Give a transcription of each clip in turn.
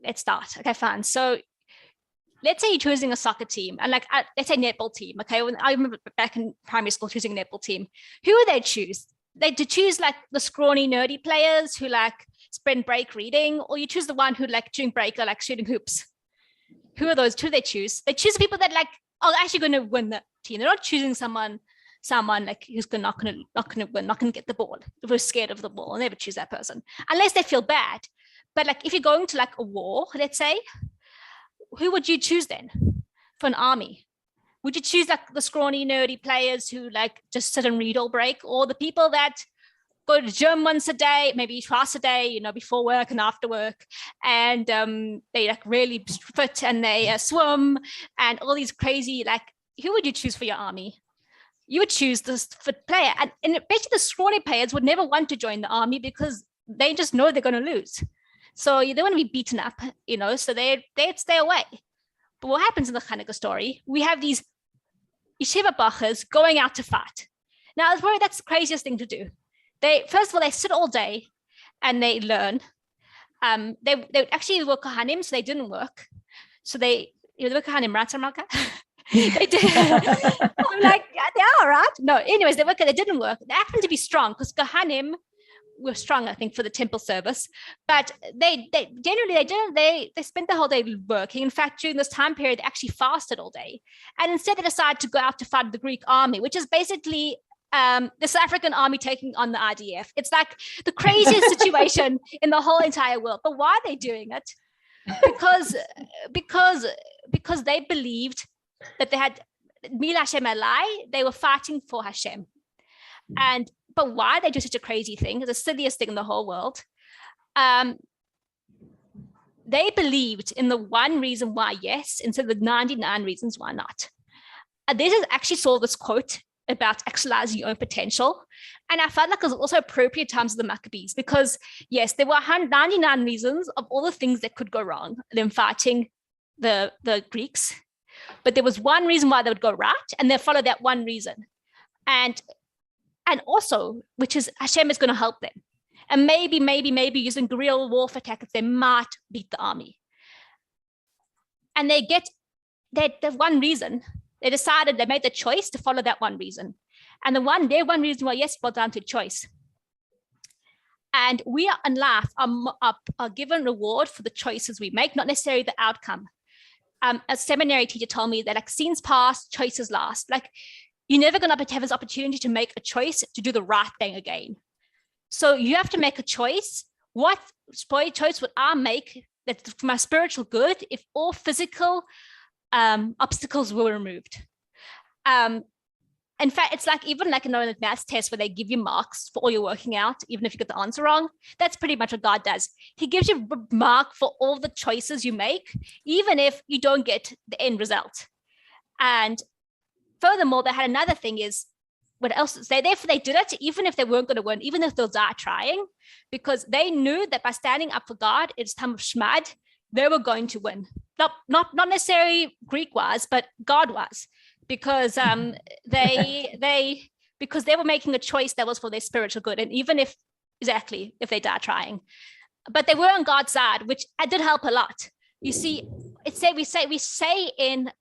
let's start. Okay, fine. So let's say you're choosing a soccer team, and like let's say netball team. Okay, when I remember back in primary school choosing a netball team, who would they choose? They'd choose like the scrawny, nerdy players who like sprint break reading, or you choose the one who like during break are like shooting hoops. Who are those two they choose? They choose the people that like are actually going to win the team. They're not choosing someone like who's not going to win, not going to get the ball. If we're scared of the ball, I'll never choose that person unless they feel bad. But like if you're going to like a war, let's say, who would you choose then for an army? Would you choose like the scrawny, nerdy players who like just sit and read all break, or the people that go to the gym once a day, maybe twice a day, you know, before work and after work, and they like really fit and they swim and all these crazy, like, who would you choose for your army? You would choose this fit player, and basically the scrawny players would never want to join the army because they just know they're going to lose. So they want to be beaten up, you know, so they'd stay away. But what happens in the Chanukah story, we have these yeshiva bachas going out to fight. Now, that's the craziest thing to do. First of all, they sit all day and they learn. They actually were kohanim, so they didn't work. So they were kohanim, right, Malka? They did. I'm like, yeah, they are, right? No, anyways, they didn't work. They happened to be strong because kohanim were strong, I think, for the temple service, but they spent the whole day working. In fact, during this time period, they actually fasted all day, and instead they decided to go out to fight the Greek army, which is basically the South African army taking on the IDF. It's like the craziest situation in the whole entire world. But why are they doing it? Because they believed that they had Mil Hashem Alai, they were fighting for Hashem. But why they do such a crazy thing, the silliest thing in the whole world, they believed in the one reason why yes, instead of the 99 reasons why not. This is actually saw this quote about actualizing your own potential. And I felt like it was also appropriate times of the Maccabees, because yes, there were 99 reasons of all the things that could go wrong, them fighting the Greeks, but there was one reason why they would go right, and they followed that one reason. And also, which is Hashem is going to help them. And maybe using guerrilla warfare tactics, they might beat the army. And they get that the one reason, they made the choice to follow that one reason. And their one reason why yes, boiled down to choice. And we are in life are given reward for the choices we make, not necessarily the outcome. A seminary teacher told me that like scenes past, choices last. Like, you're never going to have this opportunity to make a choice to do the right thing again. So you have to make a choice. What choice would I make that for my spiritual good if all physical obstacles were removed? In fact, it's like even like in a math test where they give you marks for all your working out, even if you get the answer wrong. That's pretty much what God does. He gives you a mark for all the choices you make, even if you don't get the end result. And furthermore, they had another thing is, what else? Therefore, they did it even if they weren't going to win, even if they'll die trying, because they knew that by standing up for God, it's time of Shmad, they were going to win. Not necessarily Greek-wise, but God-wise, because because they were making a choice that was for their spiritual good, and even if they die trying, but they were on God's side, which did help a lot. You see, we say in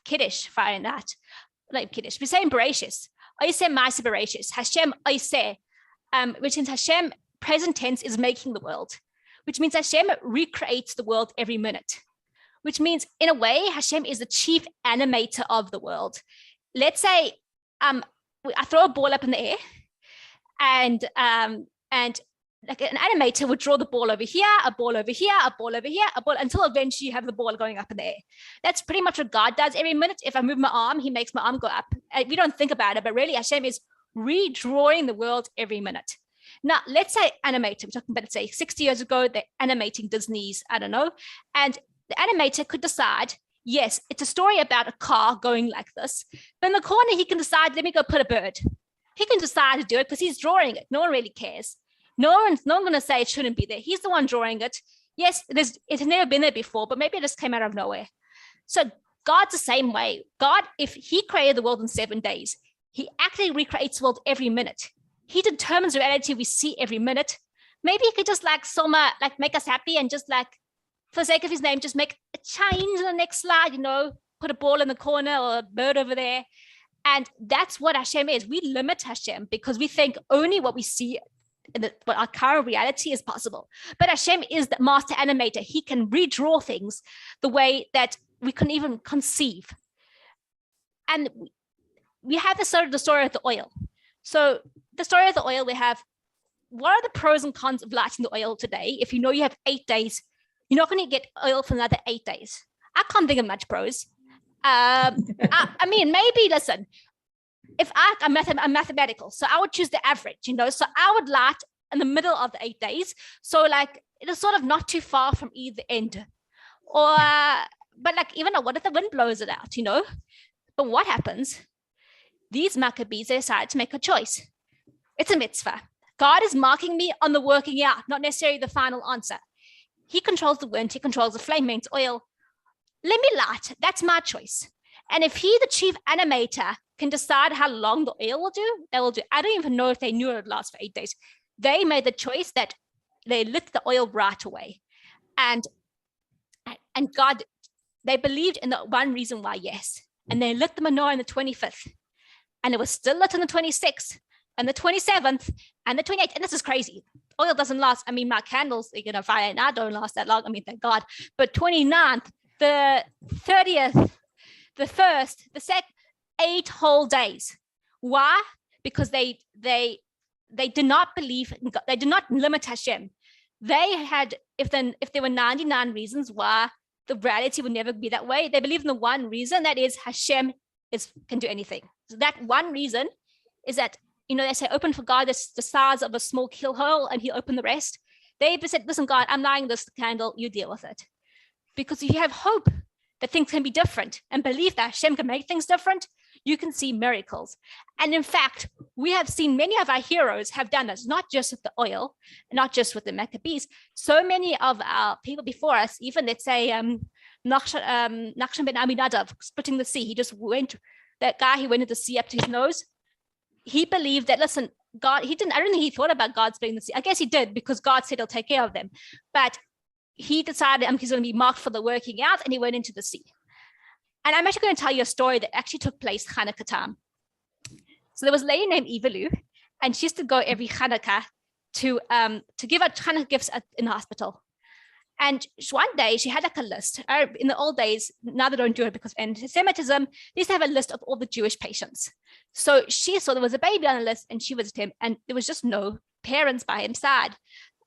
Kiddush, fine that, like Kiddush, we say in Bereshis, Oiseh Ma'aseh Bereshis, Hashem Oiseh, which means Hashem, present tense, is making the world, which means Hashem recreates the world every minute, which means in a way, Hashem is the chief animator of the world. Let's say I throw a ball up in the air, and like an animator would draw the ball over here, a ball over here, a ball over here, a ball, until eventually you have the ball going up in the air. That's pretty much what God does every minute. If I move my arm, he makes my arm go up. We don't think about it, but really Hashem is redrawing the world every minute. Now, let's say animator, we're talking about, let's say 60 years ago, they're animating Disney's, I don't know. And the animator could decide, yes, it's a story about a car going like this. But in the corner, he can decide, let me go put a bird. He can decide to do it because he's drawing it. No one really cares. No one's going to say it shouldn't be there. He's the one drawing it. Yes, it's never been there before, but maybe it just came out of nowhere. So God's the same way. God, if he created the world in 7 days, he actually recreates the world every minute. He determines the reality we see every minute. Maybe he could just like Soma, like make us happy and just like for the sake of his name, just make a change in the next slide, put a ball in the corner or a bird over there. And that's what Hashem is. We limit Hashem because we think only what we see in what our current reality is possible. But Hashem is the master animator. He can redraw things the way that we couldn't even conceive. And we have the story of the oil. So the story of the oil, we have, what are the pros and cons of lighting the oil today? If you know you have 8 days, you're not going to get oil for another 8 days. I can't think of much pros. I mean, maybe, listen, if I'm mathematical, so I would choose the average, so I would light in the middle of the 8 days. So like, it is sort of not too far from either end. Or, but like, even what if the wind blows it out, But what happens? These Maccabees, they decide to make a choice. It's a mitzvah. God is marking me on the working out, not necessarily the final answer. He controls the wind, he controls the flame, makes oil. Let me light. That's my choice. And if he, the chief animator, can decide how long the oil will do, they will do. I don't even know if they knew it would last for 8 days. They made the choice that they lit the oil right away. And God, they believed in the one reason why, yes. And they lit the menorah on the 25th. And it was still lit on the 26th, and the 27th, and the 28th. And this is crazy. Oil doesn't last. I mean, my candles, Friday night don't last that long. I mean, thank God. But 29th, the 30th, the 1st, the 2nd, 8 whole days. Why? Because they did not believe in God. They did not limit Hashem. They had, if there were 99 reasons why the reality would never be that way, they believed in the one reason, that is Hashem can do anything. So that one reason is that, they say open for God the size of a small keel hole and he'll open the rest. They said, listen, God, I'm lighting this candle, you deal with it. Because if you have hope that things can be different and believe that Hashem can make things different, you can see miracles. And in fact, we have seen many of our heroes have done this, not just with the oil, not just with the Maccabees. So many of our people before us, even let's say Nachshon ben Aminadav, splitting the sea, he just went, that guy, he went into the sea up to his nose. He believed that, listen, God, I don't think he thought about God splitting the sea. I guess he did because God said he'll take care of them. But he decided he's going to be marked for the working out, and he went into the sea. And I'm actually going to tell you a story that actually took place Chanukah time. So there was a lady named Evalu, and she used to go every Chanukah to give out Chanukah gifts in the hospital. And one day she had like a list. In the old days, now they don't do it because of anti-Semitism, they used to have a list of all the Jewish patients. So she saw there was a baby on the list, and she visited him, and there was just no parents by his side.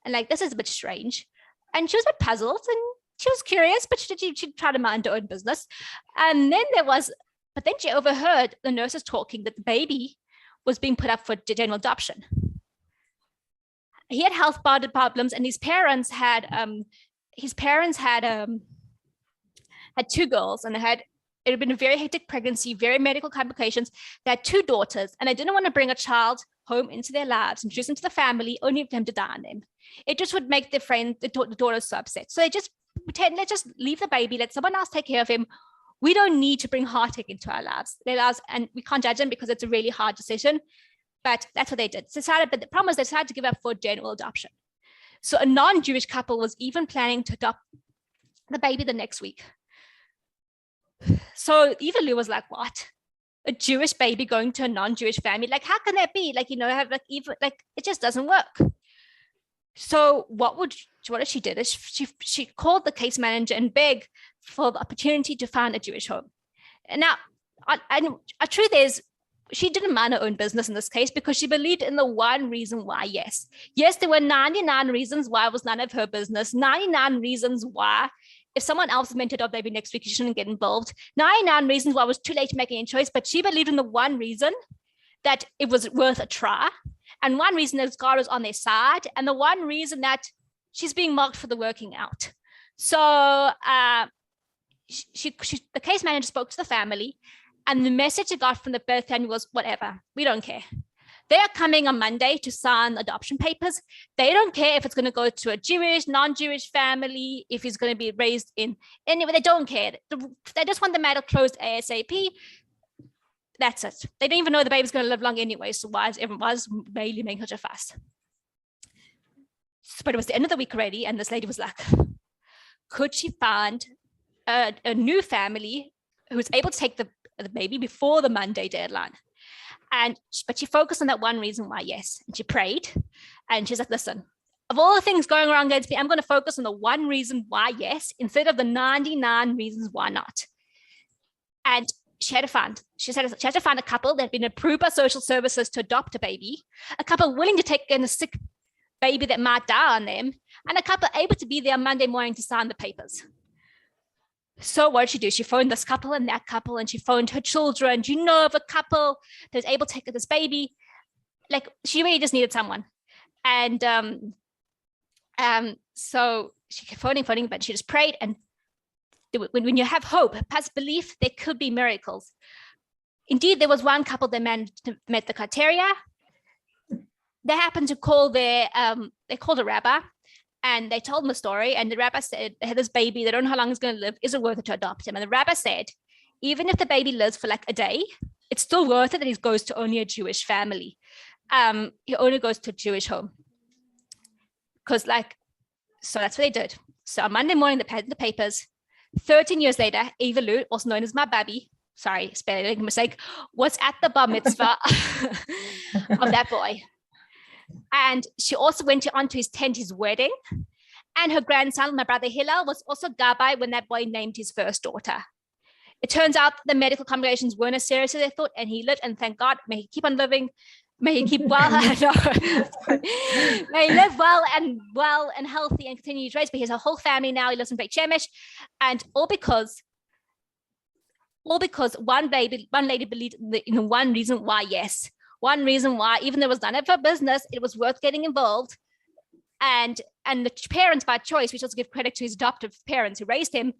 And like, this is a bit strange. And she was a bit puzzled, and she was curious, but she tried to mind her own business. And then then she overheard the nurses talking that the baby was being put up for general adoption. He had health problems, and his parents had two girls, and it had been a very hectic pregnancy, very medical complications. They had 2 daughters, and they didn't want to bring a child home into their lives, introduce them to the family, only for them to die on them. It just would make the daughters so upset. So they just pretend, let's just leave the baby, let someone else take care of him. We don't need to bring heartache into their lives, and we can't judge them because it's a really hard decision. But that's what they did. But the problem is they decided to give up for general adoption. So a non-Jewish couple was even planning to adopt the baby the next week. So Evalu was like, what? A Jewish baby going to a non-Jewish family? Like, how can that be? Like, it just doesn't work. So what she did is she called the case manager and begged for the opportunity to find a Jewish home. And now, a truth is, she didn't mind her own business in this case because she believed in the one reason why, yes. Yes, there were 99 reasons why it was none of her business, 99 reasons why if someone else is meant to adopt baby next week, you shouldn't get involved, 99 reasons why it was too late to make any choice, but she believed in the one reason that it was worth a try, and one reason that God was on their side, and the one reason that she's being marked for the working out. So the case manager spoke to the family, and the message they got from the birth family was, whatever, we don't care. They are coming on Monday to sign adoption papers. They don't care if it's going to go to a Jewish, non-Jewish family, if he's going to be raised in anyway. They don't care. They just want the matter closed ASAP. That's it. They don't even know the baby's going to live long anyway. So why is really making such a fuss? But it was the end of the week already, and this lady was like, could she find a new family who was able to take the baby before the Monday deadline. But she focused on that one reason why yes. And she prayed. And she's like, listen, of all the things going wrong against me, I'm going to focus on the one reason why yes, instead of the 99 reasons why not. And she had to find a couple that had been approved by social services to adopt a baby, a couple willing to take in a sick baby that might die on them, and a couple able to be there on Monday morning to sign the papers. So what did she do? She phoned this couple and that couple, and she phoned her children. Do you know of a couple that was able to take this baby? Like, she really just needed someone. And so she kept phoning, but she just prayed. And when you have hope, past belief, there could be miracles. Indeed, there was one couple that met the criteria. They happened to call they called a rabbi. And they told him a story, and the rabbi said, they had this baby, they don't know how long he's going to live, is it worth it to adopt him? And the rabbi said, even if the baby lives for like a day, it's still worth it that he goes to only a Jewish family. He only goes to a Jewish home. So that's what they did. So on Monday morning, they paid the papers. 13 years later, Eva Lou, also known as my baby, sorry, spelling mistake, was at the bar mitzvah of that boy. And she also went on to attend his wedding. And her grandson, my brother Hillel, was also Gabbai when that boy named his first daughter. It turns out the medical complications weren't as serious as they thought, and he lived, and thank God, may he keep on living. May he keep well. May he live well and healthy and continue to raise. But he has a whole family now. He lives in Beit Shemesh. And all because one lady believed in one reason why, yes. One reason why, even though it was none of her business, it was worth getting involved. And the parents, by choice, we should also give credit to his adoptive parents who raised him.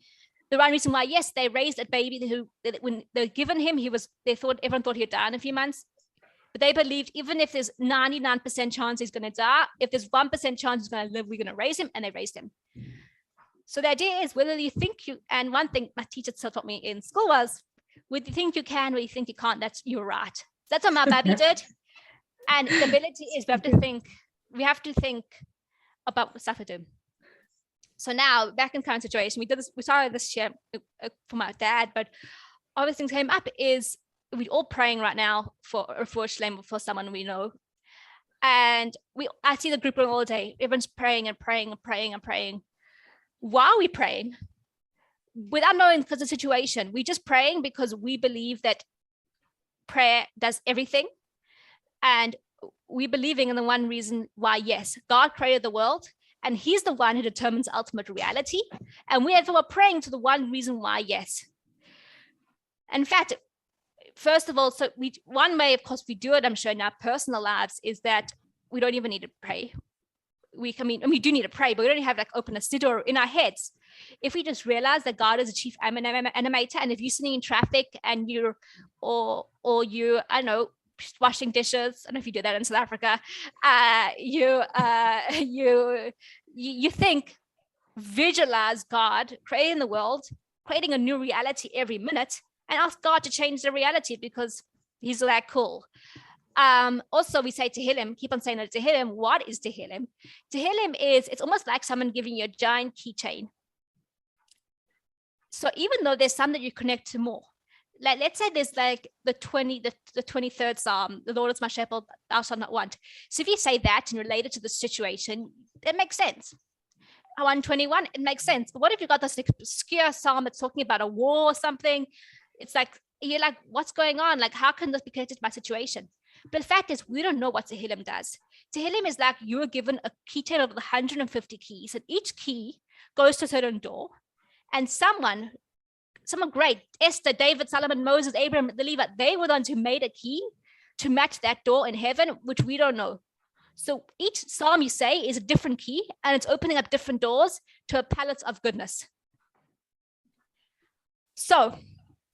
The one reason why, yes, they raised a baby who, when they were given him, everyone thought he'd die in a few months. But they believed even if there's 99% chance he's going to die, if there's 1% chance he's going to live, we're going to raise him, and they raised him. So the idea is whether you think and one thing my teacher taught me in school was, whether you think you can or you think you can't, you're right. That's what my baby did. And the ability is we have to think about what stuff we do. So now back in current situation, we started this year for my dad, but other things came up is we're all praying right now for a shlem for someone we know. And I see the group room all day. Everyone's praying and praying and praying and praying. Why are we praying? Without knowing because of the situation, we're just praying because we believe that prayer does everything, and we're believing in the one reason why, yes, God created the world, and he's the one who determines ultimate reality, and we're praying to the one reason why, yes. In fact, first of all, one way, of course, we do it, I'm sure, in our personal lives, is that we don't even need to pray. We do need to pray, but we don't have open a siddur in our heads. If we just realize that God is a chief animator, and if you're sitting in traffic and you I don't know, washing dishes, I don't know if you do that in South Africa, you think, visualize God creating the world, creating a new reality every minute, and ask God to change the reality because he's that cool. Also, we say Tehillim, keep on saying that Tehillim. What is Tehillim? Tehillim it's almost like someone giving you a giant keychain. So even though there's some that you connect to more, like let's say there's like the 23rd Psalm, the Lord is my shepherd, thou shalt not want. So if you say that and relate it to the situation, it makes sense. 121, it makes sense. But what if you got this obscure Psalm that's talking about a war or something? It's like, you're like, what's going on? Like, how can this be connected to my situation? But the fact is, we don't know what Tehillim does. Tehillim is like you are given a keychain of 150 keys, and each key goes to a certain door. And someone great, Esther, David, Solomon, Moses, Abraham, the Levite, they were the ones who made a key to match that door in heaven, which we don't know. So each psalm you say is a different key, and it's opening up different doors to a palette of goodness. So,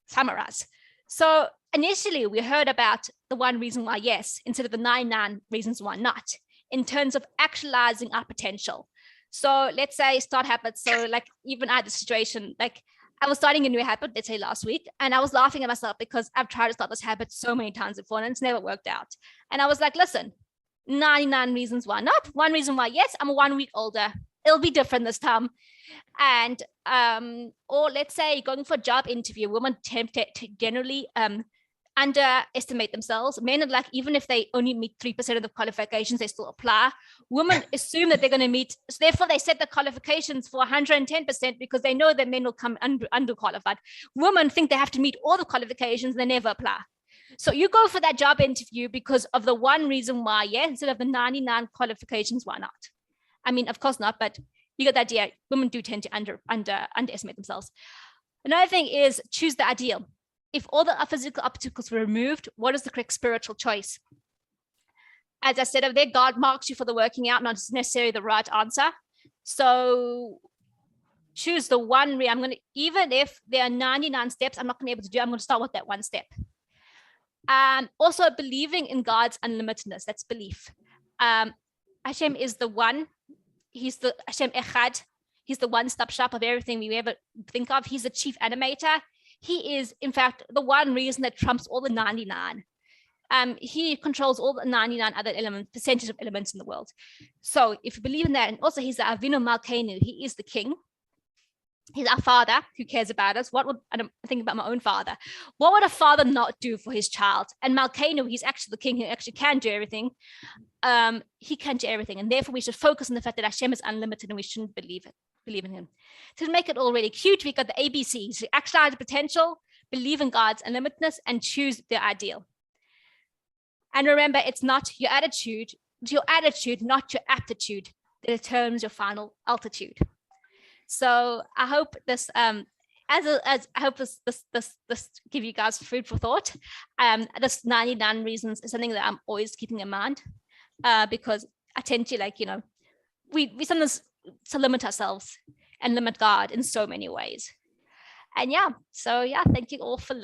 summarize. So initially, we heard about the one reason why yes, instead of the 99 reasons why not, in terms of actualizing our potential. So let's say start habits. So like even I had the situation, like I was starting a new habit, let's say last week, and I was laughing at myself because I've tried to start this habit so many times before and it's never worked out. And I was like, listen, 99 reasons why not, one reason why yes, I'm 1 week older. it'll be different this time. And or let's say going for a job interview, women tend to generally underestimate themselves. Men are like, even if they only meet 3% of the qualifications, they still apply. Women assume that they're going to meet, so therefore they set the qualifications for 110% because they know that men will come underqualified. Women think they have to meet all the qualifications, they never apply. So you go for that job interview because of the one reason why, yeah, instead of the 99 qualifications, why not? I mean, of course not, but you get the idea. Women do tend to underestimate themselves. Another thing is choose the ideal. If all the physical obstacles were removed, what is the correct spiritual choice? As I said over there, God marks you for the working out, not necessarily the right answer. So choose the one way. I'm going to, even if there are 99 steps, I'm not going to be able to do, I'm going to start with that one step. Also believing in God's unlimitedness, that's belief. Hashem is the one, he's the Hashem Echad, he's the one-stop shop of everything we ever think of. He's the chief animator. He is, in fact, the one reason that trumps all the 99. He controls all the 99 other elements, percentage of elements in the world. So if you believe in that, and also he's the Avinu Malkeinu, he is the king. He's our father who cares about us. What would, I think about my own father. What would a father not do for his child? And Malkeinu, he's actually the king who actually can do everything. He can do everything. And therefore we should focus on the fact that Hashem is unlimited and we shouldn't believe in him. To make it all really cute, we got the ABCs: actualize the potential, believe in God's unlimitedness, and choose the ideal. And remember, it's not your attitude, not your aptitude, that determines your final altitude. So I hope this, I hope this give you guys food for thought. This 99 reasons is something that I'm always keeping in mind, because I tend to, like, we sometimes to limit ourselves and limit God in so many ways. And yeah, so yeah, thank you all for listening.